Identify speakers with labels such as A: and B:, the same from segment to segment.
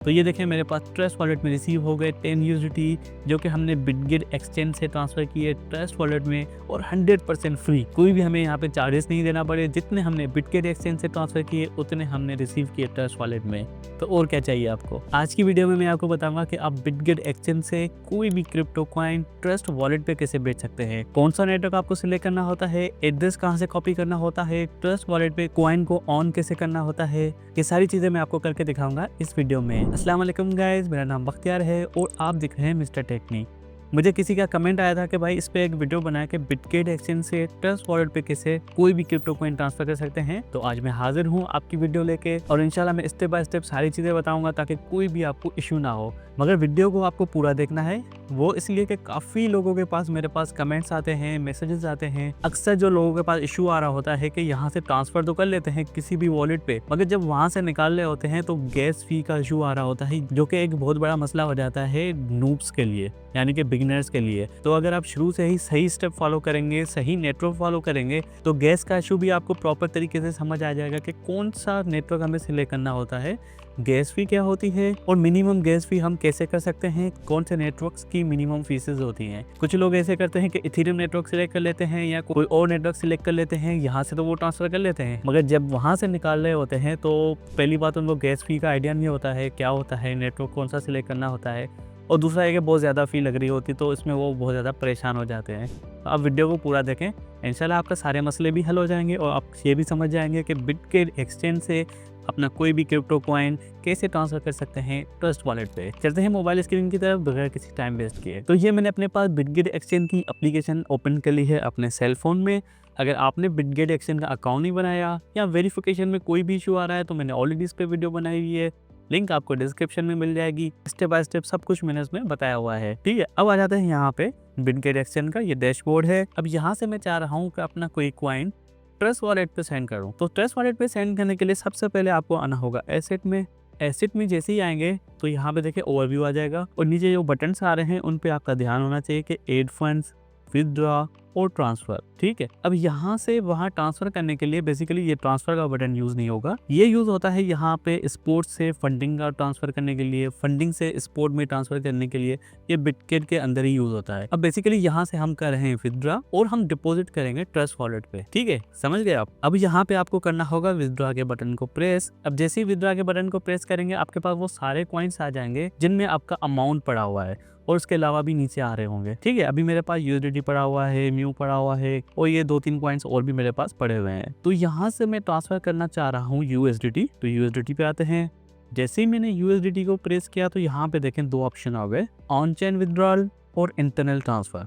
A: तो ये देखें मेरे पास ट्रस्ट वॉलेट में रिसीव हो गए 10 यूएसडीटी जो कि हमने बिटगेट एक्सचेंज से ट्रांसफ़र किए ट्रस्ट वॉलेट में और 100% फ्री। कोई भी हमें यहाँ पे चार्जेस नहीं देना पड़े। जितने हमने बिटगेट एक्सचेंज से ट्रांसफ़र किए उतने हमने रिसीव किए ट्रस्ट वॉलेट में। तो और क्या चाहिए आपको। आज की वीडियो में मैं आपको बताऊंगा कि आप बिटगेट एक्सचेंज से कोई भी क्रिप्टो कॉइन ट्रस्ट वॉलेट पे कैसे बेच सकते हैं, कौन सा नेटवर्क आपको सिलेक्ट करना होता है, एड्रेस कहाँ से कॉपी करना होता है, ट्रस्ट वॉलेट पे कॉइन को ऑन कैसे करना होता है, ये सारी चीजें मैं आपको करके दिखाऊंगा इस वीडियो में। अस्सलाम वालेकुम गाइस, मेरा नाम बख्तियार है और आप दिख रहे हैं मिस्टर टेक्निक। मुझे किसी का कमेंट आया था कि भाई इस पे एक वीडियो बनाया कि बिटगेट एक्सचेंज से ट्रस्ट वॉलेट पे कैसे कोई भी क्रिप्टो कॉइन ट्रांसफर कर सकते हैं। तो आज मैं हाजिर हूँ आपकी वीडियो लेके और इंशाल्लाह मैं स्टेप बाय स्टेप सारी चीज़ें बताऊंगा ताकि कोई भी आपको इशू ना हो। मगर वीडियो को आपको पूरा देखना है, वो इसलिए कि काफ़ी लोगों के पास मेरे पास कमेंट्स आते हैं, मैसेजेस आते हैं। अक्सर जो लोगों के पास इशू आ रहा होता है कि यहाँ से ट्रांसफ़र तो कर लेते हैं किसी भी वॉलेट पे, मगर जब वहाँ से निकाल रहे होते हैं तो गैस फी का इशू आ रहा होता है, जो कि एक बहुत बड़ा मसला हो जाता है नूब्स के लिए, यानी कि बिगिनर्स के लिए। तो अगर आप शुरू से ही सही स्टेप फॉलो करेंगे, सही नेटवर्क फॉलो करेंगे, तो गैस का इशू भी आपको प्रॉपर तरीके से समझ आ जाएगा कि कौन सा नेटवर्क हमें सिलेक्ट करना होता है, गैस फी क्या होती है और मिनिमम गैस फी हम कैसे कर सकते हैं, कौन से नेटवर्क्स की मिनिमम फीसेस होती हैं। कुछ लोग ऐसे करते हैं कि इथेरियम नेटवर्क सिलेक्ट कर लेते हैं या कोई और नेटवर्क सिलेक्ट कर लेते हैं, यहाँ से तो वो ट्रांसफर कर लेते हैं, मगर जब वहाँ से निकाल रहे होते हैं तो पहली बात उनको गैस फी का आइडिया नहीं होता है, क्या होता है नेटवर्क कौन सा सिलेक्ट करना होता है, और दूसरा है कि बहुत ज़्यादा फ़ी लग रही होती, तो इसमें वो बहुत ज़्यादा परेशान हो जाते हैं। तो आप वीडियो को पूरा देखें, इंशाल्लाह आपका सारे मसले भी हल हो जाएंगे और आप ये भी समझ जाएंगे कि बिटगेट एक्सचेंज से अपना कोई भी क्रिप्टो कॉइन कैसे ट्रांसफर कर सकते हैं ट्रस्ट वॉलेट पे। चलते हैं मोबाइल स्क्रीन की तरफ बगैर किसी टाइम वेस्ट किए। तो ये मैंने अपने पास बिटगेट एक्सचेंज की एप्लीकेशन ओपन कर ली है अपने सेल फोन में। अगर आपने बिटगेट एक्सचेंज का अकाउंट नहीं बनाया या वेरिफिकेशन में कोई भी इशू आ रहा है तो मैंने ऑलरेडी इस पर वीडियो बनाई हुई है, लिंक आपको डिस्क्रिप्शन में मिल जाएगी। स्टेप बाय स्टेप सब कुछ मैंने इसमें बताया हुआ है, ठीक है। अब आ जाते हैं यहाँ पे बिटगेट एक्सचेंज का ये डैशबोर्ड है। अब यहाँ से मैं चाह रहा हूँ कि अपना कोई कॉइन ट्रस्ट वॉलेट पे सेंड करूँ। तो ट्रस्ट वॉलेट पे सेंड करने के लिए सबसे पहले आपको आना होगा एसेट में। एसेट में जैसे ही आएंगे तो यहाँ पे देखिए ओवरव्यू आ जाएगा और नीचे जो बटन्स आ रहे हैं उन पे आपका ध्यान होना चाहिए कि एड फंड्स, विथड्रॉ और ट्रांसफर, ठीक है। अब यहाँ से वहाँ ट्रांसफर करने के लिए बेसिकली ये ट्रांसफर का बटन यूज नहीं होगा, ये यूज होता है यहाँ पे स्पोर्ट से फंडिंग का ट्रांसफर करने के लिए, फंडिंग से स्पोर्ट में ट्रांसफर करने के लिए ये बिटगेट के अंदर ही यूज होता है। अब बेसिकली यहाँ से हम कर रहे हैं विथड्रॉ और हम डिपॉजिट करेंगे ट्रस्ट वॉलेट पे, ठीक है, समझ गए आप। अब यहाँ पे आपको करना होगा विथड्रॉ के बटन को प्रेस। अब जैसे ही विथड्रॉ के बटन को प्रेस करेंगे आपके पास वो सारे कॉइन्स आ जाएंगे जिनमें आपका अमाउंट पड़ा हुआ है और उसके अलावा भी नीचे आ रहे होंगे, ठीक है। अभी मेरे पास यूएसडीटी पड़ा हुआ है, म्यू पड़ा हुआ है और ये 2-3 कॉइन्स और भी मेरे पास पड़े हुए हैं। तो यहाँ से मैं ट्रांसफर करना चाह रहा हूँ यूएसडीटी। तो यूएसडीटी पे आते हैं। जैसे ही मैंने यूएसडीटी को प्रेस किया तो यहाँ पे देखें दो ऑप्शन आ गए, ऑन चेन विथड्रॉल और इंटरनल ट्रांसफर।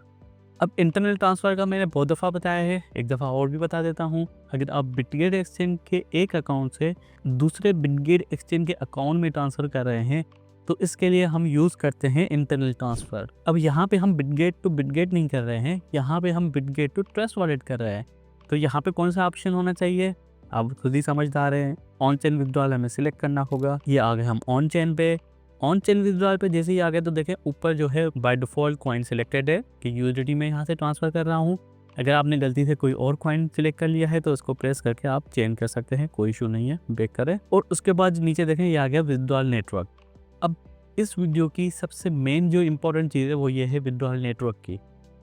A: अब इंटरनल ट्रांसफर का मैंने बहुत दफ़ा बताया है, एक दफ़ा और भी बता देता हूँ। अगर आप बिटगेट एक्सचेंज के एक अकाउंट से दूसरे बिटगेट एक्सचेंज के अकाउंट में ट्रांसफ़र कर रहे हैं तो इसके लिए हम यूज़ करते हैं इंटरनल ट्रांसफ़र। अब यहाँ पे हम बिटगेट टू बिटगेट नहीं कर रहे हैं, यहाँ पे हम बिटगेट टू ट्रस्ट वॉलेट कर रहे हैं। तो यहाँ पे कौन सा ऑप्शन होना चाहिए आप खुद ही समझदार हैं। ऑन चेन विथड्रॉल हमें सिलेक्ट करना होगा। ये आ गए हम ऑन चेन पे। ऑन चेन विथड्रॉल पे जैसे ही आ गए तो देखें ऊपर जो है बाय डिफ़ॉल्ट कॉइन सिलेक्टेड है कि यूएसडीटी में यहाँ से ट्रांसफ़र कर रहा हूँ। अगर आपने गलती से कोई और कॉइन सिलेक्ट कर लिया है तो उसको प्रेस करके आप चेंज कर सकते हैं, कोई इशू नहीं है, बैक करें। और उसके बाद नीचे देखें ये आ गया विथड्रॉल नेटवर्क। अब इस वीडियो की सबसे मेन जो इम्पोर्टेंट चीज़ है वो ये है विथड्रॉल नेटवर्क की,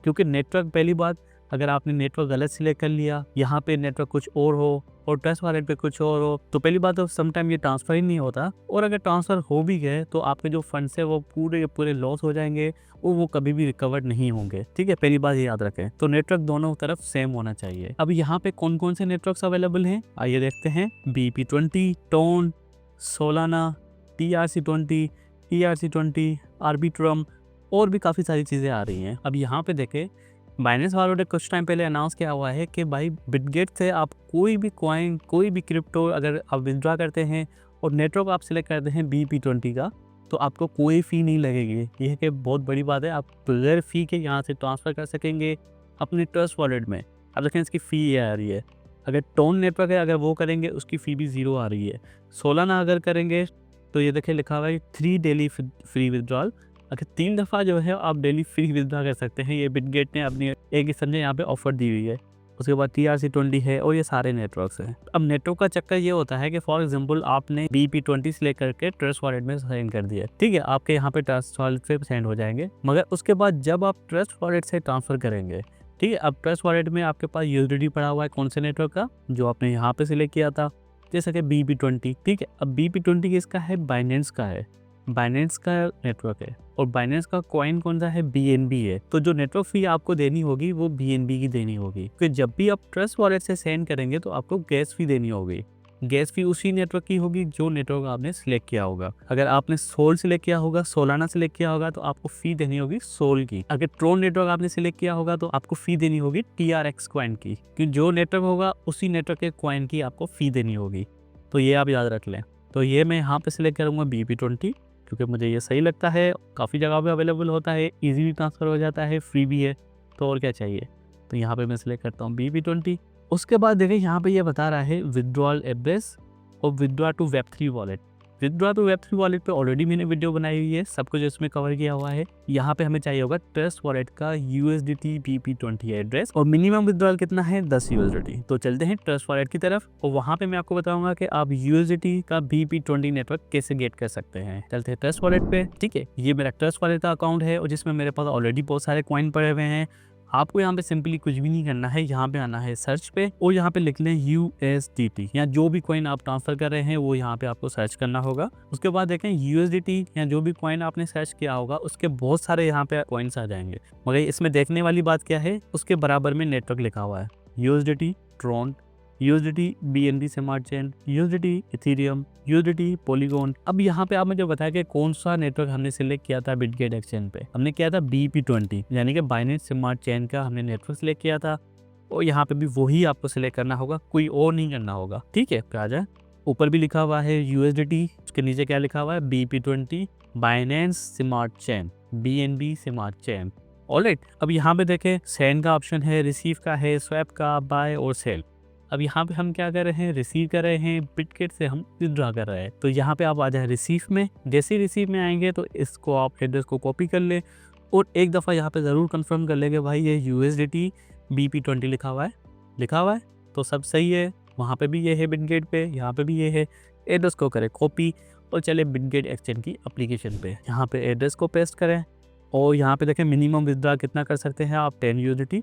A: क्योंकि नेटवर्क पहली बात अगर आपने नेटवर्क गलत सिलेक्ट कर लिया, यहाँ पे नेटवर्क कुछ और हो और ट्रस्ट वॉलेट पे कुछ और हो तो पहली बात तो समटाइम ये ट्रांसफ़र ही नहीं होता, और अगर ट्रांसफ़र हो भी गए तो आपके जो फंड्स है वो पूरे पूरे लॉस हो जाएंगे और वो कभी भी रिकवर नहीं होंगे, ठीक है। पहली बात ये याद रखें। तो नेटवर्क दोनों तरफ सेम होना चाहिए। अब यहाँ पे कौन कौन से नेटवर्क्स अवेलेबल हैं आइए देखते हैं। BEP20, tone, Solana, TRC20, ERC20, Arbitrum और भी काफ़ी सारी चीज़ें आ रही हैं। अब यहाँ पे देखें बाइनेंस वालों ने कुछ टाइम पहले अनाउंस किया हुआ है कि भाई बिटगेट से आप कोई भी कॉइन, कोई भी क्रिप्टो अगर आप विथड्रॉ करते हैं और नेटवर्क आप सिलेक्ट करते हैं BEP20 का तो आपको कोई फ़ी नहीं लगेगी। यह कि बहुत बड़ी बात है, आप बगैर फ़ी के यहाँ से ट्रांसफ़र कर सकेंगे अपने ट्रस्ट वॉलेट में। अब देखें इसकी फ़ी ये आ रही है। अगर टोन नेटवर्क है अगर वो करेंगे उसकी फ़ी भी 0 आ रही है। सोलाना अगर करेंगे तो ये देखिए लिखा हुआ है 3 डेली फ्री विथड्रॉल। अगर 3 दफ़ा जो है आप डेली फ्री विथड्रॉ कर सकते हैं। ये बिटगेट ने अपनी एक ही समझे यहाँ पे ऑफर दी हुई है। उसके बाद TRC20 है और ये सारे नेटवर्क्स हैं। अब नेटवर्क का चक्कर ये होता है कि फॉर एग्जांपल आपने BP20 से लेकर के ट्रस्ट वॉलेट में सेंड कर दिया, ठीक है, आपके यहाँ पे ट्रस्ट वॉलेट पे सेंड हो जाएंगे। मगर उसके बाद जब आप ट्रस्ट वॉलेट से ट्रांसफर करेंगे, ठीक है, अब ट्रस्ट वॉलेट में आपके पास USDT पड़ा हुआ है कौन से नेटवर्क का, जो आपने यहाँ पे सिलेक्ट किया था, जैसे कि BP20, ठीक है। अब BP20 किसका है, बाइनेंस का है, बाइनेंस का नेटवर्क है और बाइनेंस का कॉइन कौन सा है, BNB है। तो जो नेटवर्क फी आपको देनी होगी वो BNB की देनी होगी, क्योंकि जब भी आप ट्रस्ट वॉलेट से सेंड करेंगे तो आपको गैस फी देनी होगी। गैस फी उसी नेटवर्क की होगी जो नेटवर्क आपने सिलेक्ट किया होगा। अगर आपने सोल सिलेक्ट किया होगा, सोलाना सिलेक्ट किया होगा तो आपको फी देनी होगी सोल की। अगर ट्रोन नेटवर्क आपने सिलेक्ट किया होगा तो आपको फी देनी होगी TRX कॉइन की, क्योंकि जो नेटवर्क होगा उसी नेटवर्क के कॉइन की आपको फी देनी होगी। तो ये आप याद रख लें। तो ये मैं यहाँ पे सिलेक्ट करूँगा BP20, क्योंकि मुझे ये सही लगता है, काफ़ी जगह पे अवेलेबल होता है, इजी भी ट्रांसफ़र हो जाता है, फ्री भी है, तो और क्या चाहिए। तो यहाँ पे मैं सिलेक्ट करता हूँ BP20। उसके बाद देखिए यहाँ पे ये बता रहा है विड्रॉल एड्रेस और withdraw to Web3 wallet. Withdraw to Web3 wallet पे ऑलरेडी मैंने वीडियो बनाई हुई है, सब कुछ इसमें कवर किया हुआ है। यहाँ पे हमें चाहिए होगा ट्रस्ट वॉलेट का USDT BP20 एड्रेस और मिनिमम विड्रॉल कितना है, 10 USDT। तो चलते हैं ट्रस्ट वॉलेट की तरफ और वहाँ पे मैं आपको बताऊंगा कि आप USDT का BP20 नेटवर्क कैसे गेट कर सकते हैं। चलते हैं ट्रस्ट वॉलेट पे, ठीक है। ये मेरा ट्रस्ट वॉलेट का अकाउंट है और जिसमें मेरे पास ऑलरेडी बहुत सारे कॉइन पड़े हुए हैं। आपको यहाँ पे सिंपली कुछ भी नहीं करना है, यहाँ पे आना है सर्च पे और यहाँ पे लिख लें USDT, या जो भी कॉइन आप ट्रांसफर कर रहे हैं वो यहाँ पे आपको सर्च करना होगा। उसके बाद देखें USDT या जो भी कॉइन आपने सर्च किया होगा उसके बहुत सारे यहाँ पे कॉइन्स आ जाएंगे, मगर इसमें देखने वाली बात क्या है, उसके बराबर में नेटवर्क लिखा हुआ है USDT Tron, USDT BNB smart chain, USDT Ethereum, USDT Polygon. अब यहाँ पे आप मुझे बताया कि कौन सा नेटवर्क हमने सिलेक्ट किया था बिटगेट एक्सचेंज पे। हमने किया था BP20, यानी कि बाइनेंस स्मार्ट चेन का हमने नेटवर्क सिलेक्ट किया था और यहाँ पे भी वही आपको सिलेक्ट करना होगा, कोई और नहीं करना होगा, ठीक है। आ जाए, ऊपर भी लिखा हुआ है USDT, उसके नीचे क्या लिखा हुआ है, BP20 Binance smart chain, BNB smart chain. Alright, अब यहाँ पे देखें सेंड का ऑप्शन है, रिसीव का है, स्वैप का, बाय और सेल। अब यहाँ पे हम क्या कर रहे हैं, रिसीव कर रहे हैं, बिटगेट से हम विड्रॉ कर रहे हैं। तो यहाँ पे आप आ जाए रिसीव में। जैसे ही रिसीव में आएंगे तो इसको आप एड्रेस को कॉपी कर ले और एक दफ़ा यहाँ पे ज़रूर कंफर्म कर ले कि भाई ये USDT BP20 लिखा हुआ है तो सब सही है। वहाँ पे भी ये है बिटगेट पे, यहाँ पे भी ये है। एड्रेस को करें कॉपी और चले बिटगेट एक्सचेंज की एप्लीकेशन पे, यहाँ पे एड्रेस को पेस्ट करें और यहाँ पे देखें मिनिमम विड्रॉ कितना कर सकते हैं आप, 10 USDT।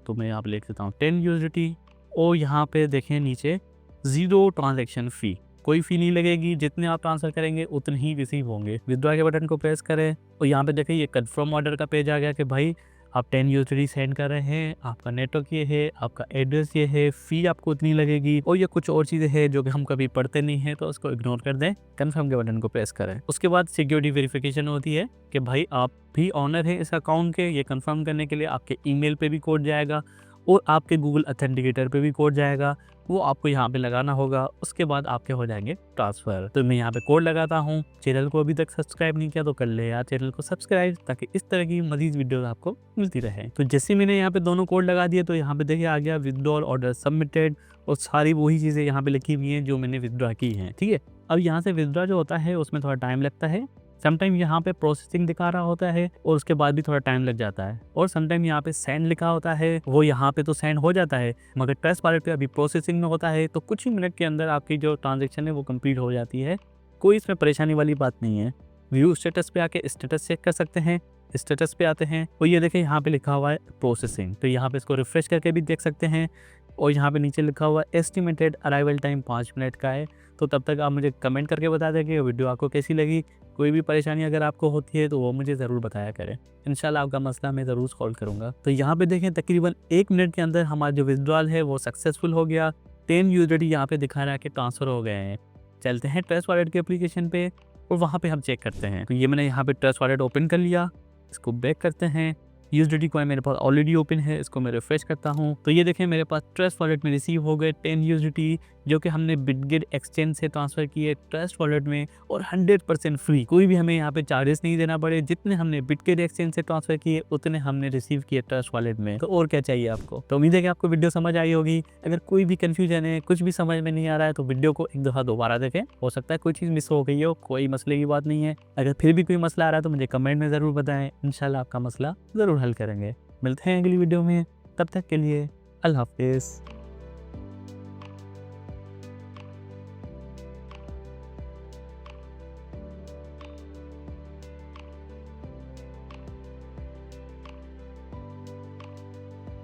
A: तो मैं यहाँ पे लिख देता हूँ 10 USDT और यहाँ पे देखें नीचे 0 ट्रांजैक्शन फ़ी, कोई फ़ी नहीं लगेगी, जितने आप ट्रांसफ़र करेंगे उतने ही रिसीव होंगे। विड्रॉ के बटन को प्रेस करें और यहाँ पे देखें ये कन्फर्म ऑर्डर का पेज आ गया कि भाई आप 10 USDT सेंड कर रहे हैं, आपका नेटवर्क ये है, आपका एड्रेस ये है, फ़ी आपको उतनी लगेगी और ये कुछ और चीज़ें हैं जो कि हम कभी पढ़ते नहीं हैं, तो उसको इग्नोर कर दें। कन्फर्म के बटन को प्रेस करें। उसके बाद सिक्योरिटी वेरिफिकेशन होती है कि भाई आप भी ऑनर हैं इस अकाउंट के। ये कन्फर्म करने के लिए आपके ईमेल पे भी कोड जाएगा और आपके गूगल ऑथेंटिकेटर पे भी कोड जाएगा, वो आपको यहाँ पे लगाना होगा। उसके बाद आपके हो जाएंगे ट्रांसफ़र। तो मैं यहाँ पे कोड लगाता हूँ। चैनल को अभी तक सब्सक्राइब नहीं किया तो कर ले यार चैनल को सब्सक्राइब, ताकि इस तरह की मजीद वीडियो आपको मिलती रहे। तो जैसे मैंने यहाँ पे दोनों कोड लगा दिए तो यहाँ पे देखिए आ गया विड्रॉल ऑर्डर सबमिटेड और सारी वही चीज़ें यहाँ पे लिखी हुई हैं जो मैंने विड्रॉ की हैं, ठीक है। अब यहाँ से विड्रॉ जो होता है उसमें थोड़ा टाइम लगता है। समटाइम यहाँ पे प्रोसेसिंग दिखा रहा होता है और उसके बाद भी थोड़ा टाइम लग जाता है, और समटाइम यहाँ पे सेंड लिखा होता है, वो यहाँ पे तो सेंड हो जाता है मगर ट्रस्ट वॉलेट पे अभी प्रोसेसिंग में होता है। तो कुछ ही मिनट के अंदर आपकी जो ट्रांजैक्शन है वो कंप्लीट हो जाती है, कोई इसमें परेशानी वाली बात नहीं है। व्यू स्टेटस पे आके स्टेटस चेक कर सकते हैं। स्टेटस पे आते हैं और ये देखें यहाँ पे लिखा हुआ है प्रोसेसिंग, तो यहाँ पे इसको रिफ्रेश करके भी देख सकते हैं। और यहाँ पे नीचे लिखा हुआ है एस्टिमेटेड अराइवल टाइम 5 मिनट का है। तो तब तक आप मुझे कमेंट करके बता दें कि वीडियो आपको कैसी लगी। कोई भी परेशानी अगर आपको होती है तो वो मुझे ज़रूर बताया करें, इंशाल्लाह आपका मसला मैं ज़रूर सॉल्व करूँगा। तो यहाँ पे देखें तकरीबन 1 मिनट के अंदर हमारा जो विड्रॉल है वो सक्सेसफुल हो गया। 10 USDT यहाँ पे दिखा रहा है कि ट्रांसफ़र हो गए हैं। चलते हैं ट्रस्ट वॉलेट के एप्लीकेशन पे और वहाँ पे हम चेक करते हैं। तो ये मैंने यहाँ पे ट्रस्ट वॉलेट ओपन कर लिया, इसको बैक करते हैं। USDT कॉइन मेरे पास ऑलरेडी ओपन है, इसको मैं रिफ्रेश करता हूँ तो ये देखें मेरे पास ट्रस्ट वॉलेट में रिसीव हो गए 10 USDT जो कि हमने बिटगेट एक्सचेंज से ट्रांसफ़र किए ट्रस्ट वॉलेट में, और 100% फ्री, कोई भी हमें यहाँ पे चार्जेस नहीं देना पड़े। जितने हमने बिटगेट एक्सचेंज से ट्रांसफ़र किए उतने हमने रिसीव किए ट्रस्ट वॉलेट में। तो और क्या चाहिए आपको। तो उम्मीद है कि आपको वीडियो समझ आई होगी। अगर कोई भी कन्फ्यूजन है, कुछ भी समझ में नहीं आ रहा है तो वीडियो को एक दफ़ा दोबारा देखें, हो सकता है कोई चीज़ मिस हो गई हो, कोई मसले की बात नहीं है। अगर फिर भी कोई मसला आ रहा है तो मुझे कमेंट में ज़रूर बताएं, इंशाल्लाह आपका मसला ज़रूर हल करेंगे। मिलते हैं अगली वीडियो में, तब तक के लिए अल्लाह हाफिज़।